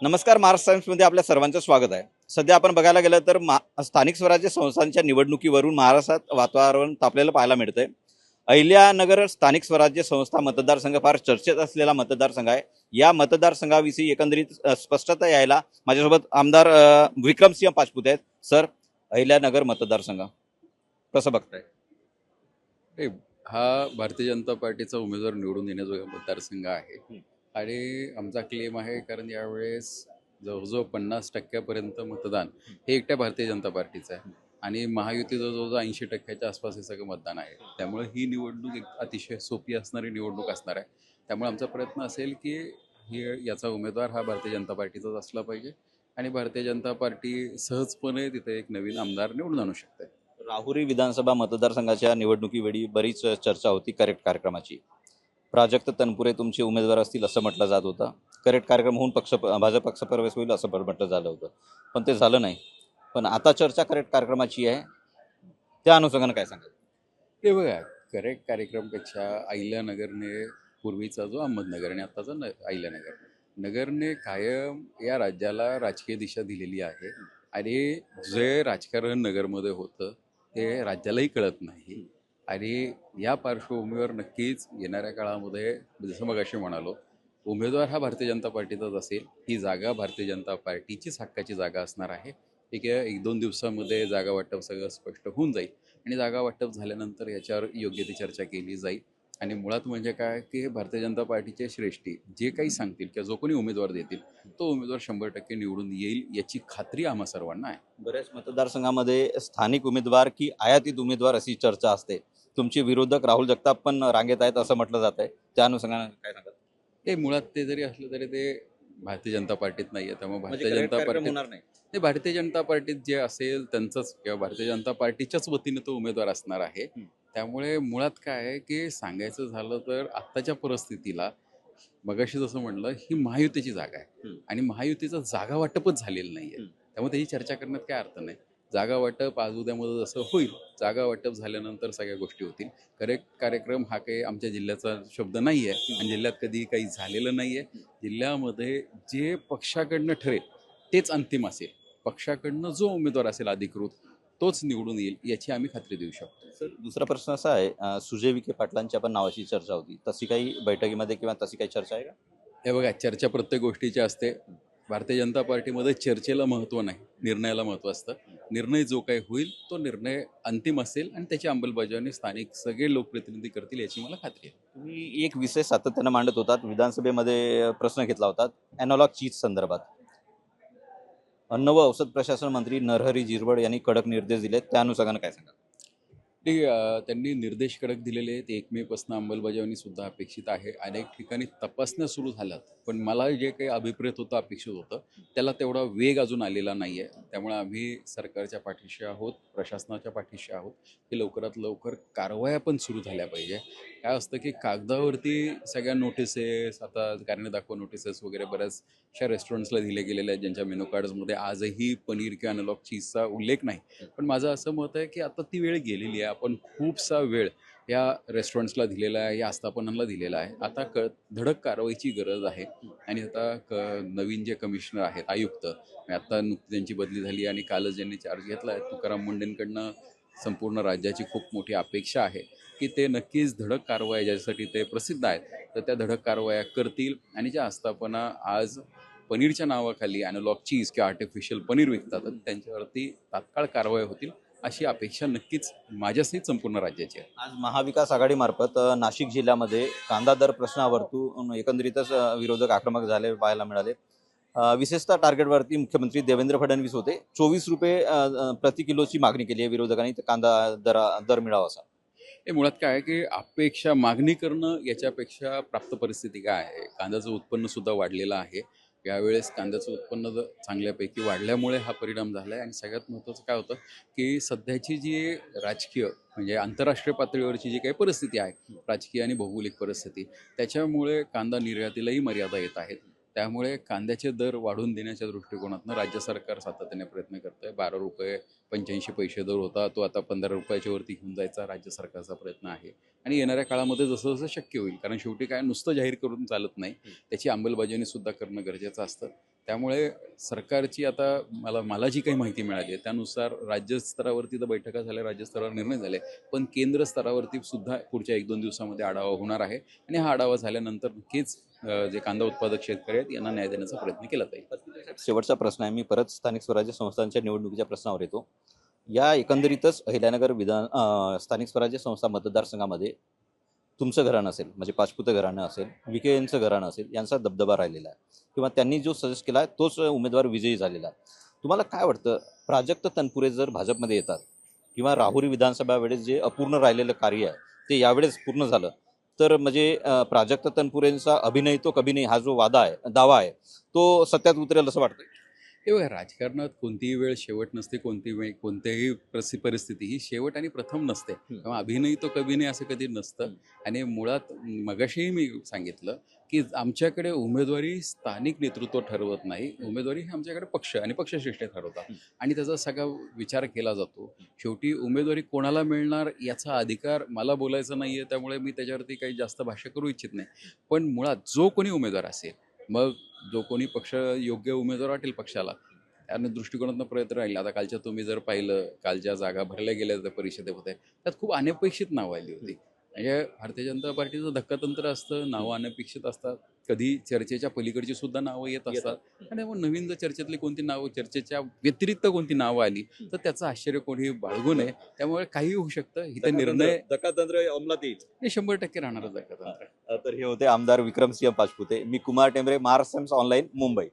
नमस्कार. महाराष्ट्र टाइम्समध्ये आपल्या सर्वांचं स्वागत आहे. सध्या आपण बघायला गेलं तर स्थानिक स्वराज्य संस्थांच्या निवडणुकीवरून महाराष्ट्रात वातावरण तापलेलं पाहायला मिळतंय. अहिल्यानगर स्थानिक स्वराज्य संस्था मतदारसंघ फार चर्चेत असलेला मतदारसंघ आहे. या मतदारसंघाविषयी एकंदरीत स्पष्टता यायला माझ्यासोबत आमदार विक्रमसिंह पाचपुते आहेत. सर, अहिल्यानगर मतदारसंघ कसं बघताय? नाही, हा भारतीय जनता पार्टीचा उमेदवार निवडून येण्याजोगा मतदारसंघ आहे आणि आमचा क्लेम आहे कारण यावेळेस जवळजवळ 50% मतदान हे एकट्या भारतीय जनता पार्टीचं आहे आणि महायुतीचं जवळजवळ 80% आसपास हे सगळं मतदान आहे. त्यामुळे ही निवडणूक एक अतिशय सोपी असणारी निवडणूक असणार आहे. त्यामुळे आमचा प्रयत्न असेल की याचा उमेदवार हा भारतीय जनता पार्टीचाच असला पाहिजे आणि भारतीय जनता पार्टी सहजपणे तिथे एक नवीन आमदार निवडून आणू शकते. राहुरी विधानसभा मतदारसंघाच्या निवडणुकीवेळी बरीच चर्चा होती करेक्ट कार्यक्रमाची. प्राजक्त तनपुरे तुमचे उमेदवार असतील असं म्हटलं जात होतं. करेक्ट कार्यक्रम होऊन भाजप पक्षप्रवेश होईल असं म्हटलं झालं होतं, पण ते झालं नाही. पण आता चर्चा करेक्ट कार्यक्रमाची आहे. त्या अनुषंगानं काय सांगाल? ते बघा, करेक्ट कार्यक्रमपेक्षा अहिल्यानगरने पूर्वीचा जो अहमदनगर आणि आत्ताचा अहिल्यानगरने कायम या राज्याला राजकीय दिशा दिलेली आहे आणि जे राजकारण नगरमध्ये होतं ते राज्यालाही कळत नाही आणि या पार्श्वभूमीवर नक्कीच येणाऱ्या काळामध्ये जसं मगाशी म्हणालो, उमेदवार हा भारतीय जनता पार्टीचाच असेल. ही जागा भारतीय जनता पार्टीचीच हक्काची जागा असणार आहे. ठीक आहे, 1-2 दिवसामध्ये जागा वाटप सगळं स्पष्ट होऊन जाईल आणि जागा वाटप झाल्यानंतर याच्यावर योग्य ती चर्चा केली जाईल. आणि मुळात म्हणजे काय की हे भारतीय जनता पार्टीचे श्रेष्ठी जे काही सांगतील किंवा जो कोणी उमेदवार देतील तो उमेदवार 100% निवडून येईल याची खात्री आम्हा सर्वांना आहे. बऱ्याच मतदारसंघामध्ये स्थानिक उमेदवार की आयातीत उमेदवार अशी चर्चा असते. तुमचे विरोधक राहुल जगताप पण रांगेत आहेत असं म्हटलं जात आहे. त्या अनुषंगानं काय सांगाल? ते मुळात ते जरी असलं तरी ते भारतीय जनता पार्टीत नाही आहे. त्यामुळे म्हणजे भारतीय correct जनता कार्यक्रम पार्टीत होणार नाही. ते भारतीय जनता पार्टीत जे असेल त्यांचंच किंवा भारतीय जनता पार्टीच्याच वतीने तो उमेदवार असणार आहे. त्यामुळे मुळात काय आहे की सांगायचं झालं तर आत्ताच्या परिस्थितीला मगाशी जसं म्हणलं ही महायुतीची जागा आहे आणि महायुतीचं जागा वाटपच झालेलं नाही आहे. त्यामुळे त्याची चर्चा करण्यात काय अर्थ नाही. जागा वाटप आज उद्यामध्ये जसं होईल, जागा वाटप झाल्यानंतर सगळ्या गोष्टी होतील. करेक्ट कार्यक्रम हा काही आमच्या जिल्ह्याचा शब्द नाही आहे आणि जिल्ह्यात कधी काही झालेलं नाही आहे. जिल्ह्यामध्ये जे पक्षाकडनं ठरेल तेच अंतिम असेल. पक्षाकडनं जो उमेदवार असेल अधिकृत तोच निवडून येईल याची आम्ही खात्री देऊ शकतो. सर, दुसरा प्रश्न असा आहे, सुजय विखे पाटलांच्या पण नावाची चर्चा होती. तशी काही बैठकीमध्ये किंवा तशी काही चर्चा आहे का? हे बघा, चर्चा प्रत्येक गोष्टीची असते. भारतीय जनता पार्टीमध्ये चर्चेला महत्त्व नाही, निर्णयाला महत्त्व असतं. निर्णय जो काही होईल तो निर्णय अंतिम असेल आणि त्याची अंमलबजावणी स्थानिक सगळे लोकप्रतिनिधी करतील याची मला खात्री आहे. तुम्ही एक विषय सातत्यानं मांडत होतात, विधानसभेमध्ये प्रश्न घेतला होता ॲनालॉग चीज संदर्भात. अन्न व औषध प्रशासन मंत्री नरहरी झिरवळ यांनी कडक निर्देश दिले. त्या अनुषंगानं काय सांगाल? त्यांनी निर्देश कडक दिलेले आहेत. 1 मेपासून अंमलबजावणी सुद्धा अपेक्षित आहे. अनेक ठिकाणी तपासण्या सुरू झाल्यात, पण मला जे काही अभिप्रेत होतं, अपेक्षित होतं त्याला तेवढा वेग अजून आलेला नाही आहे. त्यामुळे आम्ही सरकारच्या पाठीशी आहोत, प्रशासनाच्या पाठीशी आहोत की लवकरात लवकर कारवाया पण सुरू झाल्या पाहिजे. काय असतं की कागदावरती सगळ्या नोटिसेस, आता कारणे दाखवा नोटिसेस वगैरे बऱ्याचशा रेस्टॉरंट्सला दिले गेलेले आहेत ज्यांच्या मेनू कार्ड्समध्ये आजही पनीर किंवा अनलॉग चीजचा उल्लेख नाही. पण माझं असं मत आहे की आता ती वेळ गेलेली आहे. आपण खूपसा वेळ या रेस्टॉरंट्सला दिलेला आहे, या आस्थापनांना दिलेला आहे. आता धडक कारवाईची गरज आहे आणि आता नवीन जे कमिशनर आहेत, आयुक्त, आता नुकती त्यांची बदली झाली आणि कालच ज्यांनी चार्ज घेतला आहे तुकाराम मुंडेंकडनं संपूर्ण राज्याची खूप मोठी अपेक्षा आहे की ते नक्कीच धडक कारवाया ज्यासाठी ते प्रसिद्ध आहेत तर त्या धडक कारवाया करतील आणि ज्या आस्थापना आज पनीरच्या नावाखाली अॅनालॉग चीज किंवा आर्टिफिशियल पनीर विकतात त्यांच्यावरती तात्काळ कारवाया होतील अशी अपेक्षा नक्कीच माझ्यासहित संपूर्ण राज्याची आहे. आज महाविकास आघाडीमार्फत नाशिक जिल्ह्यामध्ये कांदा दर प्रश्नावरतून एकंदरीतच विरोधक आक्रमक झाले पाहायला मिळाले. विशेषतः टार्गेटवरती मुख्यमंत्री देवेंद्र फडणवीस होते. 24 रुपये प्रति किलोची मागणी केली आहे विरोधकांनी, कांदा दर मिळावा असा. हे मुळात काय आहे की अपेक्षा मागणी करणं याच्यापेक्षा प्राप्त परिस्थिती काय आहे. कांद्याचं उत्पन्न सुद्धा वाढलेलं आहे. यावेळेस कांद्याचं उत्पन्न चांगल्यापैकी वाढल्यामुळे हा परिणाम झाला आहे आणि सगळ्यात महत्त्वाचं काय होतं की सध्याची जी राजकीय म्हणजे आंतरराष्ट्रीय पातळीवरची जी काही परिस्थिती आहे, राजकीय आणि भौगोलिक परिस्थिती, त्याच्यामुळे कांदा निर्यातीलाही मर्यादा येत आहेत. त्यामुळे कांद्याचे दर वाढवून देण्याच्या दृष्टिकोनातून राज्य सरकार सातत्याने प्रयत्न करतं आहे. 12 रुपये 85 पैसे दर होता तो आता 15 रुपयाच्या वरती घेऊन जायचा राज्य सरकारचा प्रयत्न आहे. आणि येणाऱ्या काळामध्ये जसं जसं शक्य होईल, कारण शेवटी काय नुसतं जाहीर करून चालत नाही, त्याची अंमलबजावणी सुद्धा करणं गरजेचं असतं. त्यामुळे सरकारची आता मला जी काही माहिती मिळाली आहे त्यानुसार राज्यस्तरावरती तर बैठका झाल्या, राज्यस्तरावर निर्णय झाले, पण केंद्र स्तरावरती सुद्धा पुढच्या 1-2 दिवसामध्ये आढावा होणार आहे. आणि हा आढावा झाल्यानंतर नक्कीच जे कांदा उत्पादक शेतकरी आहेत यांना न्याय देण्याचा प्रयत्न केला जाईल. शेवटचा प्रश्न आहे, मी परत स्थानिक स्वराज्य संस्थांच्या निवडणुकीच्या प्रश्नावर येतो. या एकंदरीतच अहिल्यानगर स्थानिक स्वराज्य संस्था मतदारसंघामध्ये तुमचं घराणं असेल, म्हणजे पाचपुते घराणं असेल, विखे यांचं घराणं असेल, यांचा दबदबा राहिलेला आहे किंवा त्यांनी जो सजेस्ट केला आहे तोच उमेदवार विजयी झालेला आहे. तुम्हाला काय वाटतं, प्राजक्त तनपुरे जर भाजपमध्ये येतात किंवा राहुरी विधानसभा वेळेस जे अपूर्ण राहिलेलं कार्य आहे ते यावेळेस पूर्ण झालं तर म्हणजे प्राजक्त तनपुरेंचा अभिनय तो कभी नाही हा जो दावा आहे तो सत्यात उतरेल असं वाटतं? हे बघा, राजकारणात कोणतीही वेळ शेवट नसते, कोणतीही वेळ कोणत्याही परिस्थिती ही शेवट आणि प्रथम नसते. तेव्हा अभिनय तो कभी नाही असं कधी नसतं. आणि मुळात मगाशीही मी सांगितलं की आमच्याकडे उमेदवारी स्थानिक नेतृत्व ठरवत नाही, उमेदवारी ही आमच्याकडे पक्ष आणि पक्षश्रेष्ठ ठरवतात आणि त्याचा सगळा विचार केला जातो. शेवटी उमेदवारी कोणाला मिळणार याचा अधिकार मला बोलायचा नाही आहे, त्यामुळे मी त्याच्यावरती काही जास्त भाष्य करू इच्छित नाही. पण मुळात जो कोणी उमेदवार असेल, मग जो कोणी पक्ष योग्य उमेदवार वाटेल पक्षाला, त्याने दृष्टिकोनातून प्रयत्न राहील. आता कालच्या तुम्ही जर पाहिलं, काल ज्या जागा भरल्या गेल्या त्या परिषदेमध्ये त्यात खूप अनपेक्षित नावं आली होती. म्हणजे भारतीय जनता पार्टीचं धक्कातंत्र असतं, नावं अनपेक्षित असतात, कधी चर्चेच्या पलीकडची सुद्धा नावं येत असतात. आणि मग नवीन जर चर्चेतली कोणती नावं, चर्चेच्या व्यतिरिक्त कोणती नावं आली तर त्याचं आश्चर्य कोणी बाळगू नये. त्यामुळे काही होऊ शकतं, इथं निर्णय धक्कातंत्र अंमलात येईल हे 100% राहणारच धक्कातंत्र. तर हे होते आमदार विक्रमसिंह पाचपुते. मी कुमार टेंबरे, महाराष्ट्र टाइम्स ऑनलाईन, मुंबई.